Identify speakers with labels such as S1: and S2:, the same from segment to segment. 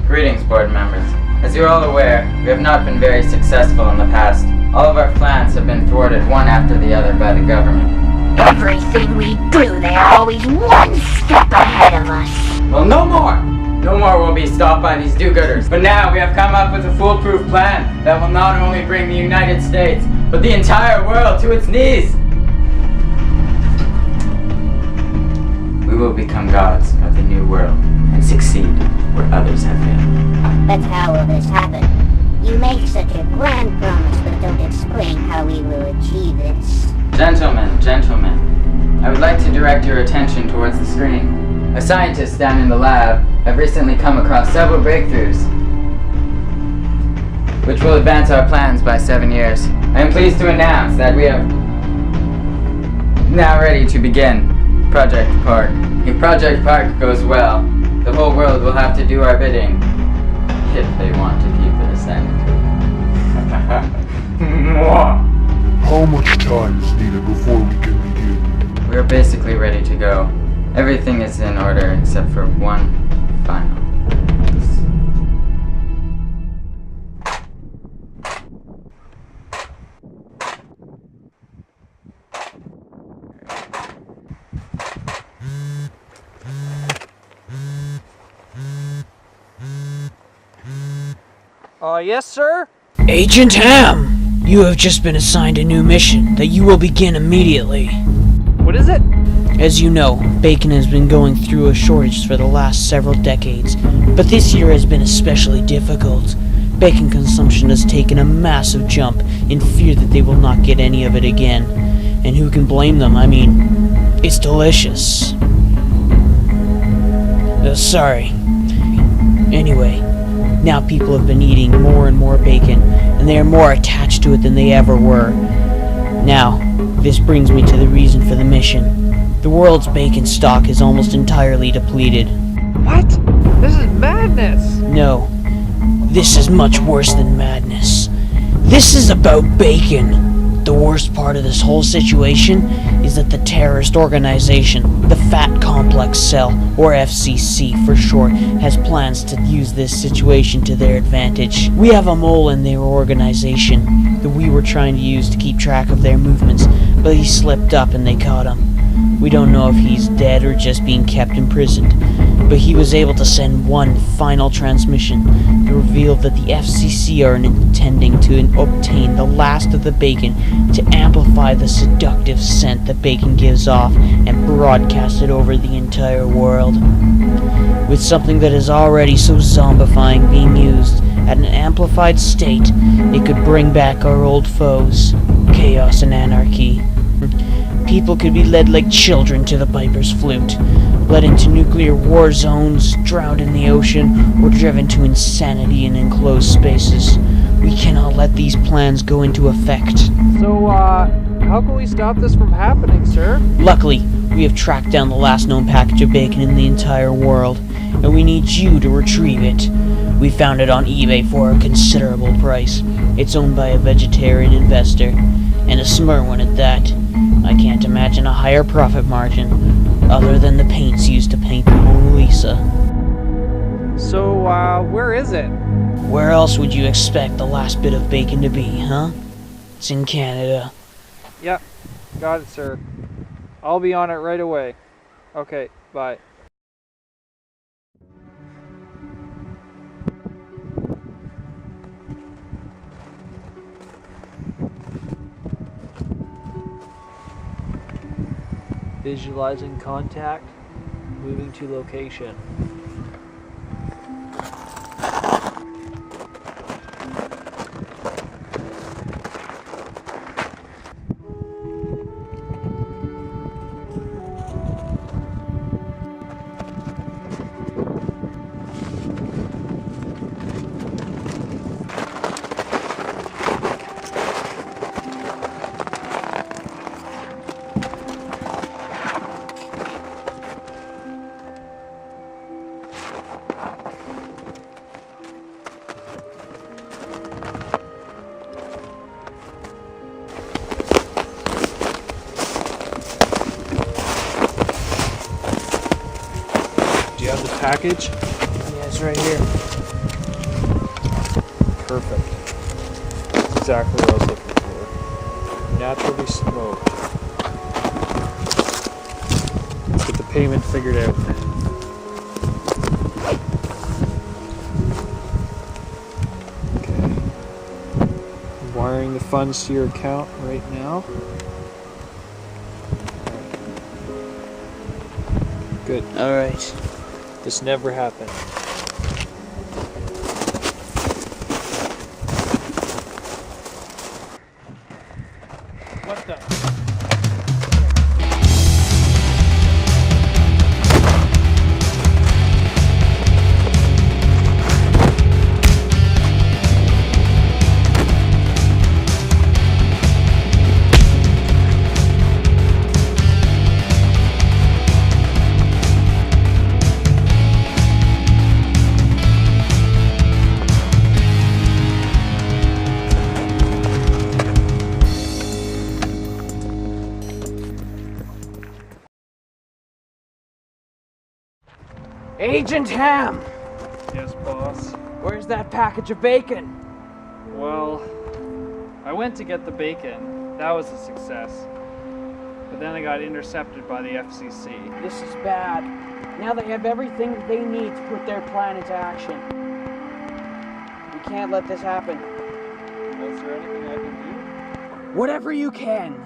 S1: Greetings, board members. As you are all aware, we have not been very successful in the past. All of our plans have been thwarted one after the other by the government.
S2: Everything we do, they're always one step ahead of us.
S1: Well, no more! No more will be stopped by these do-gooders. But now we have come up with a foolproof plan that will not only bring the United States, but the entire world to its knees. We will become gods of the new world and succeed where others have failed.
S2: But how will this happen? You make such a grand promise, but don't explain how we will achieve this.
S1: Gentlemen, I would like to direct your attention towards the screen. Our scientists down in the lab have recently come across several breakthroughs, which will advance our plans by 7 years. I am pleased to announce that we are now ready to begin Project Park. If Project Park goes well, the whole world will have to do our bidding, if they want to keep it a sanity.
S3: How much time is needed before we can begin?
S1: We are basically ready to go. Everything is in order except for one final.
S4: Yes, sir?
S5: Agent Ham, you have just been assigned a new mission that you will begin immediately.
S4: What is it?
S5: As you know, bacon has been going through a shortage for the last several decades, but this year has been especially difficult. Bacon consumption has taken a massive jump in fear that they will not get any of it again. And who can blame them? I mean, it's delicious. Sorry. Anyway, now people have been eating more and more bacon, and they are more attached to it than they ever were. Now, this brings me to the reason for the mission. The world's bacon stock is almost entirely depleted.
S4: What? This is madness!
S5: No, this is much worse than madness. This is about bacon. The worst part of this whole situation is that the terrorist organization, the Fat Complex Cell, or FCC for short, has plans to use this situation to their advantage. We have a mole in their organization that we were trying to use to keep track of their movements, but he slipped up and they caught him. We don't know if he's dead or just being kept imprisoned, but he was able to send one final transmission that revealed that the FCC are intending to obtain the last of the bacon to amplify the seductive scent that bacon gives off and broadcast it over the entire world. With something that is already so zombifying being used at an amplified state, it could bring back our old foes, chaos and anarchy. People could be led like children to the piper's flute, led into nuclear war zones, drowned in the ocean, or driven to insanity in enclosed spaces. We cannot let these plans go into effect.
S4: So, how can we stop this from happening, sir?
S5: Luckily, we have tracked down the last known package of bacon in the entire world, and we need you to retrieve it. We found it on eBay for a considerable price. It's owned by a vegetarian investor, and a smart one at that. I can't imagine a higher profit margin, other than the paints used to paint the Mona Lisa.
S4: So, where is it?
S5: Where else would you expect the last bit of bacon to be, huh? It's in Canada.
S4: Yep, got it, sir. I'll be on it right away. Okay, bye. Visualizing contact, moving to location. Do you have the package?
S5: Yeah, it's right here.
S4: Perfect. That's exactly what I was looking for. Naturally smoked. Get the payment figured out. Okay. I'm wiring the funds to your account right now. Good.
S5: Alright.
S4: This never happened. What the?
S5: Agent Ham!
S4: Yes, boss.
S5: Where's that package of bacon?
S4: Well, I went to get the bacon. That was a success. But then I got intercepted by the FCC.
S5: This is bad. Now they have everything they need to put their plan into action. We can't let this happen.
S4: Is there anything I can do?
S5: Whatever you can.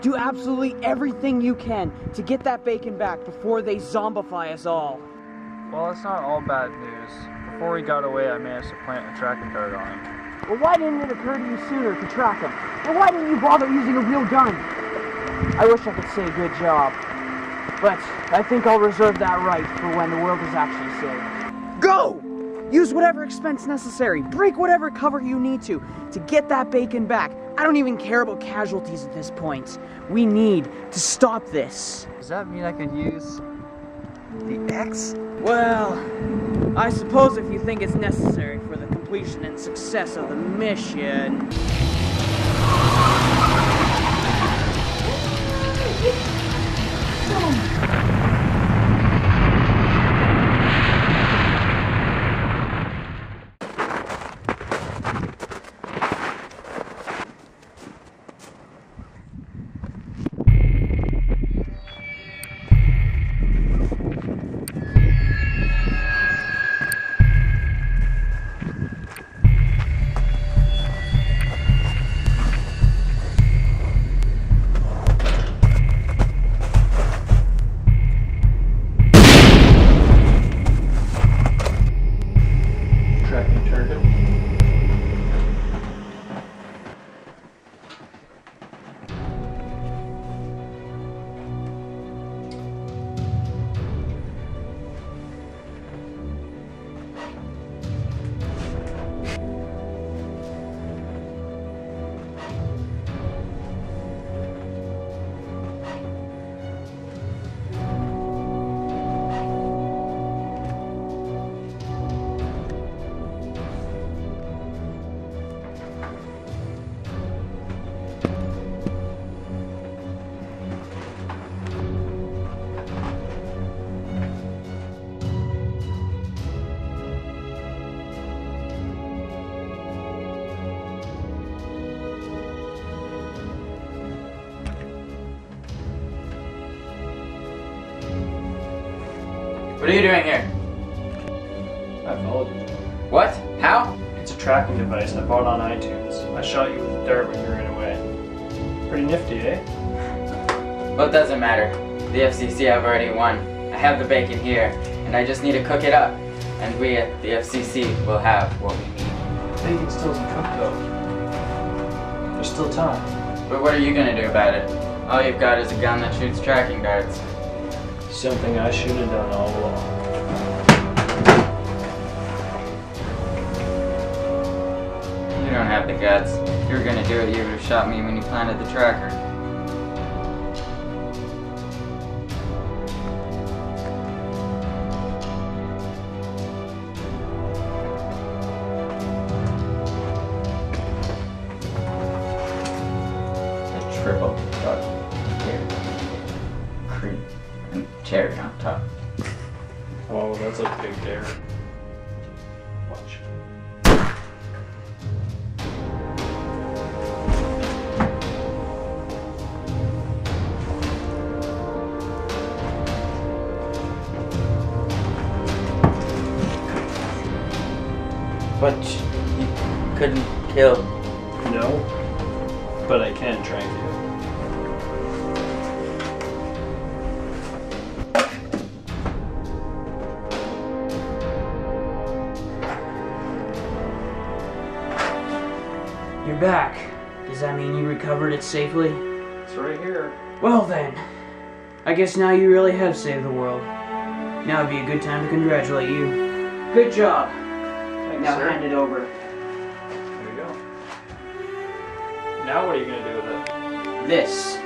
S5: Do absolutely everything you can to get that bacon back before they zombify us all.
S4: Well, it's not all bad news. Before he got away, I managed to plant a tracking dart on him.
S5: Well, why didn't it occur to you sooner to track him? And why didn't you bother using a real gun? I wish I could say good job. But I think I'll reserve that right for when the world is actually saved. Go! Use whatever expense necessary. Break whatever cover you need to get that bacon back. I don't even care about casualties at this point. We need to stop this.
S4: Does that mean I can use the X?
S5: Well, I suppose if you think it's necessary for the completion and success of the mission.
S1: What are you doing here?
S4: I followed you.
S1: What? How?
S4: It's a tracking device I bought on iTunes. I shot you with a dart when you ran away. Pretty nifty, eh?
S1: Well, it doesn't matter. The FCC have already won. I have the bacon here, and I just need to cook it up. And we at the FCC will have what we need.
S4: Bacon still isn't cooked though. There's still time.
S1: But what are you gonna do about it? All you've got is a gun that shoots tracking darts.
S4: Something I should have done all along.
S1: You don't have the guts. If you were gonna do it, you would have shot me when you planted the tracker. Triple duck here, cream, and cherry on top.
S4: Oh, that's a big dare. Watch.
S1: But you couldn't kill.
S4: No, but I can track you.
S5: You're back. Does that mean you recovered it safely?
S4: It's right here.
S5: Well then, I guess now you really have saved the world. Now would be a good time to congratulate you. Good job.
S4: Thanks,
S5: Now
S4: sir.
S5: hand it over.
S4: There you go. Now what are you gonna do with it?
S5: This.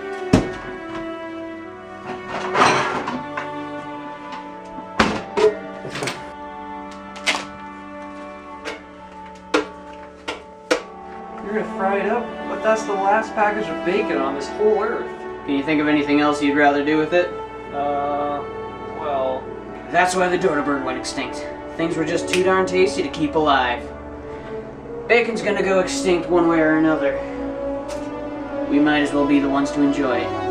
S4: You're gonna fry it up? But that's the last package of bacon on this whole earth.
S5: Can you think of anything else you'd rather do with it?
S4: Well...
S5: That's why the dodo bird went extinct. Things were just too darn tasty to keep alive. Bacon's gonna go extinct one way or another. We might as well be the ones to enjoy it.